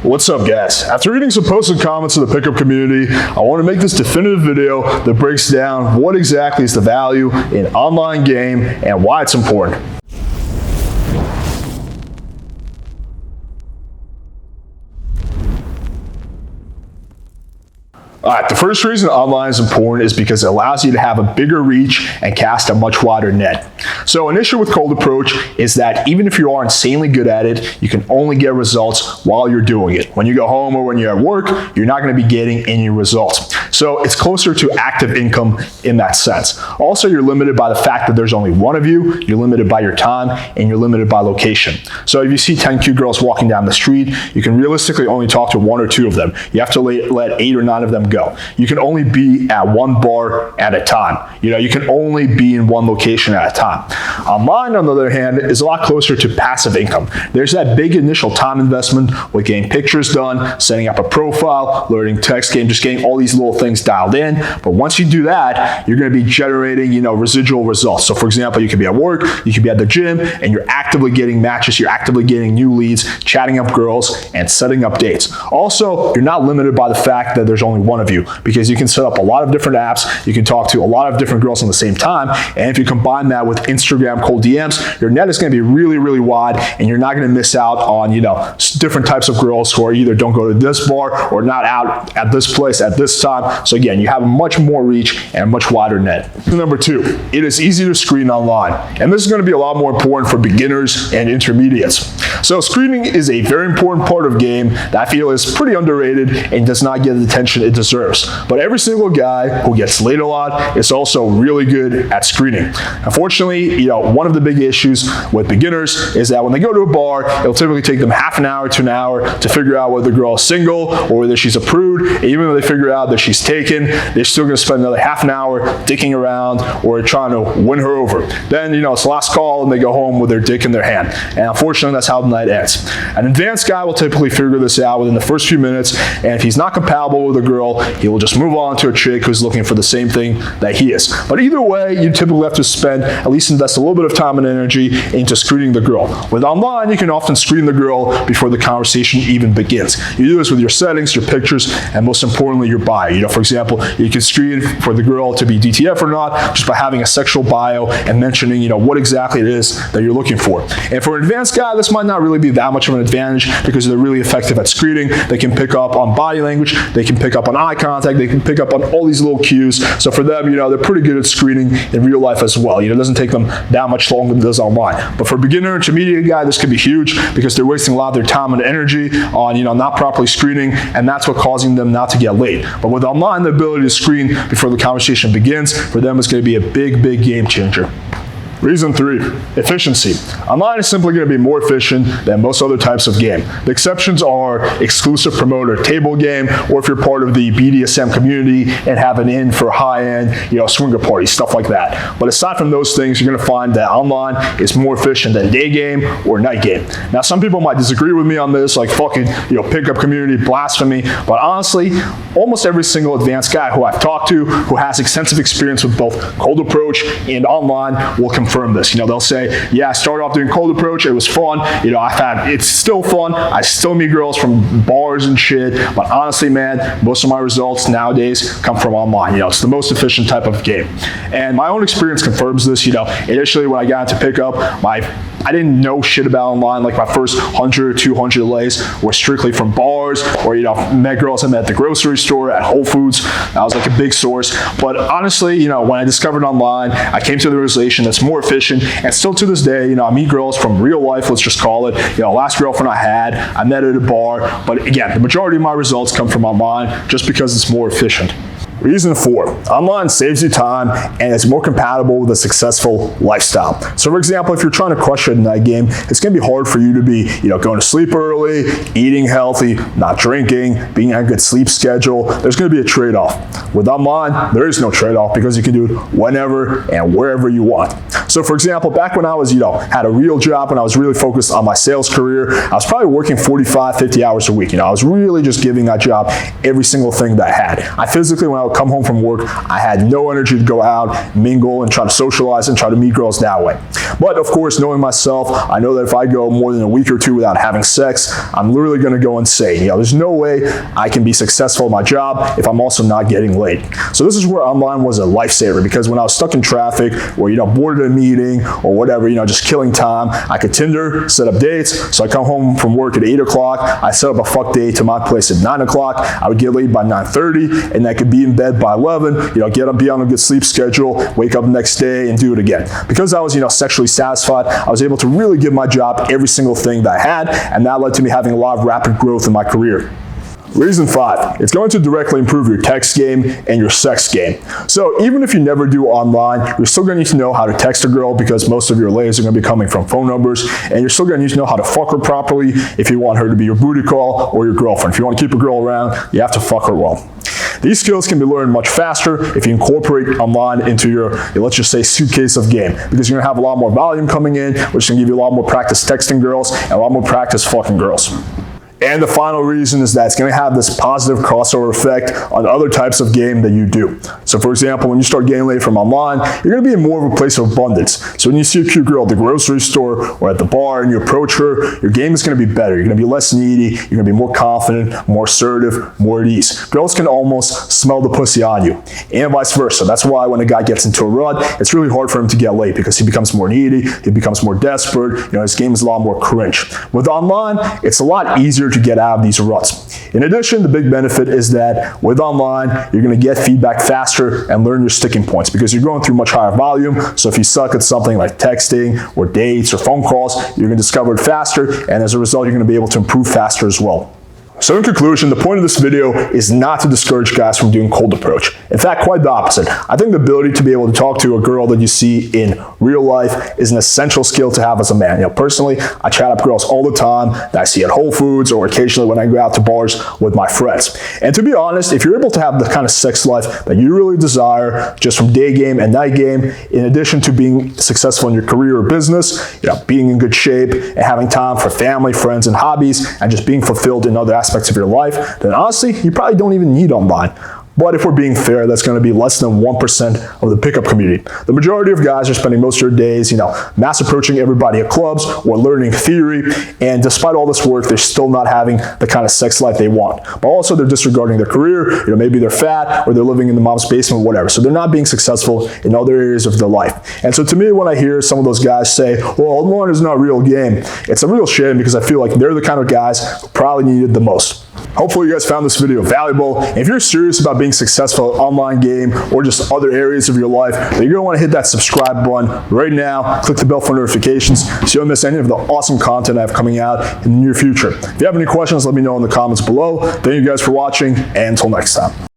What's up, guys? After reading some posted comments in the pickup community, I want to make this definitive video that breaks down what exactly is the value in an online game and why it's important. Alright, the first reason online is important is because it allows you to have a bigger reach and cast a much wider net. So an issue with cold approach is that even if you are insanely good at it, you can only get results while you're doing it. When you go home or when you're at work, you're not going to be getting any results. So it's closer to active income in that sense. Also, you're limited by the fact that there's only one of you, you're limited by your time, and you're limited by location. So if you see 10 cute girls walking down the street, you can realistically only talk to 1 or 2 of them. You have to let 8 or 9 of them go. You can only be at one bar at a time. You can only be in one location at a time. Online, on the other hand, is a lot closer to passive income. There's that big initial time investment with getting pictures done, setting up a profile, learning text game, just getting all these little things dialed in. But once you do that, you're going to be generating, residual results. So for example, you could be at work, you could be at the gym, and you're actively getting matches, you're actively getting new leads, chatting up girls, and setting up dates. Also, you're not limited by the fact that there's only one of you, because you can set up a lot of different apps, you can talk to a lot of different girls at the same time, and if you combine that with Instagram cold DMs, your net is going to be really, really wide, and you're not going to miss out on, different types of girls who are either don't go to this bar or not out at this place at this time. So again, you have a much more reach and a much wider net. Number 2, it is easy to screen online, and this is going to be a lot more important for beginners and intermediates. So screening is a very important part of game that I feel is pretty underrated and does not get the attention it deserves. But every single guy who gets laid a lot is also really good at screening. Unfortunately, one of the big issues with beginners is that when they go to a bar, it'll typically take them half an hour to an hour to figure out whether the girl is single or whether she's a prude. And even when they figure out that she's taken, they're still going to spend another half an hour dicking around or trying to win her over. Then, it's the last call and they go home with their dick in their hand. And unfortunately, that's how the night ends. An advanced guy will typically figure this out within the first few minutes, and if he's not compatible with a girl, he will just move on to a chick who's looking for the same thing that he is. But either way, you typically have to at least invest a little bit of time and energy into screening the girl. With online, you can often screen the girl before the conversation even begins. You do this with your settings, your pictures, and most importantly, your bio. For example, you can screen for the girl to be DTF or not just by having a sexual bio and mentioning, what exactly it is that you're looking for. And for an advanced guy, this might not really be that much of an advantage because they're really effective at screening. They can pick up on body language, they can pick up on eye contact, they can pick up on all these little cues. So for them, they're pretty good at screening in real life as well. It doesn't take them that much longer than it does online. But for a beginner, intermediate guy, this could be huge because they're wasting a lot of their time and energy on, not properly screening, and that's what causing them not to get laid. But with online, the ability to screen before the conversation begins, for them, is going to be a big, big game changer. Reason 3, efficiency. Online is simply going to be more efficient than most other types of game. The exceptions are exclusive promoter table game, or if you're part of the BDSM community and have an in for high-end, swinger parties, stuff like that. But aside from those things, you're going to find that online is more efficient than day game or night game. Now, some people might disagree with me on this, like fucking, pickup community blasphemy, but honestly, almost every single advanced guy who I've talked to who has extensive experience with both cold approach and online will confirm this. They'll say, yeah, I started off doing cold approach, it was fun, it's still fun, I still meet girls from bars and shit, but honestly, man, most of my results nowadays come from online. It's the most efficient type of game. And my own experience confirms this. Initially when I got into pickup, I didn't know shit about online. Like my first 100 or 200 lays were strictly from bars or, met girls I met at the grocery store, at Whole Foods. That was like a big source. But honestly, when I discovered online, I came to the realization that's more efficient. And still to this day, I meet girls from real life, let's just call it. Last girlfriend I had, I met at a bar. But again, the majority of my results come from online just because it's more efficient. Reason 4, online saves you time and is more compatible with a successful lifestyle. So for example, if you're trying to crush it in that game, it's going to be hard for you to be, going to sleep early, eating healthy, not drinking, being on a good sleep schedule. There's going to be a trade-off. With online, there is no trade-off because you can do it whenever and wherever you want. So for example, back when I was, had a real job, when I was really focused on my sales career, I was probably working 45, 50 hours a week. I was really just giving that job every single thing that I had. I physically, when I would come home from work, I had no energy to go out, mingle, and try to socialize and try to meet girls that way. But of course, knowing myself, I know that if I go more than a week or two without having sex, I'm literally going to go insane. You know, there's no way I can be successful at my job if I'm also not getting laid. So this is where online was a lifesaver, because when I was stuck in traffic or, you know, bored at a meeting or whatever, you know, just killing time, I could Tinder, set up dates. So I come home from work at 8 o'clock, I set up a fuck date to my place at 9 o'clock, I would get laid by 9:30, and I could be in bed by 11, you know, get up, be on a good sleep schedule, wake up the next day and do it again. Because I was, you know, sexually satisfied, I was able to really give my job every single thing that I had, and that led to me having a lot of rapid growth in my career. Reason 5, it's going to directly improve your text game and your sex game. So even if you never do online, you're still going to need to know how to text a girl, because most of your lays are going to be coming from phone numbers, and you're still going to need to know how to fuck her properly if you want her to be your booty call or your girlfriend. If you want to keep a girl around, you have to fuck her well. These skills can be learned much faster if you incorporate online into your, let's just say, suitcase of game, because you're going to have a lot more volume coming in, which can give you a lot more practice texting girls and a lot more practice fucking girls. And the final reason is that it's going to have this positive crossover effect on other types of game that you do. So for example, when you start getting laid from online, you're going to be in more of a place of abundance. So when you see a cute girl at the grocery store or at the bar and you approach her, your game is going to be better. You're going to be less needy. You're going to be more confident, more assertive, more at ease. Girls can almost smell the pussy on you, and vice versa. That's why when a guy gets into a rut, it's really hard for him to get laid, because he becomes more needy, he becomes more desperate. You know, his game is a lot more cringe. With online, it's a lot easier to get out of these ruts. In addition, the big benefit is that with online, you're going to get feedback faster and learn your sticking points, because you're going through much higher volume. So if you suck at something like texting or dates or phone calls, you're going to discover it faster, and as a result, you're going to be able to improve faster as well. So in conclusion, the point of this video is not to discourage guys from doing cold approach. In fact, quite the opposite. I think the ability to be able to talk to a girl that you see in real life is an essential skill to have as a man. You know, personally, I chat up girls all the time that I see at Whole Foods or occasionally when I go out to bars with my friends. And to be honest, if you're able to have the kind of sex life that you really desire, just from day game and night game, in addition to being successful in your career or business, you know, being in good shape and having time for family, friends, and hobbies, and just being fulfilled in other aspects of your life, then honestly, you probably don't even need online. But if we're being fair, that's going to be less than 1% of the pickup community. The majority of guys are spending most of their days, you know, mass approaching everybody at clubs or learning theory, and despite all this work, they're still not having the kind of sex life they want. But also, they're disregarding their career. You know, maybe they're fat or they're living in the mom's basement or whatever. So they're not being successful in other areas of their life. And so to me, when I hear some of those guys say, well, online is not a real game, it's a real shame, because I feel like they're the kind of guys who probably need it the most. Hopefully you guys found this video valuable. If you're serious about being successful at online game or just other areas of your life, then you're going to want to hit that subscribe button right now. Click the bell for notifications so you don't miss any of the awesome content I have coming out in the near future. If you have any questions, let me know in the comments below. Thank you guys for watching, and until next time.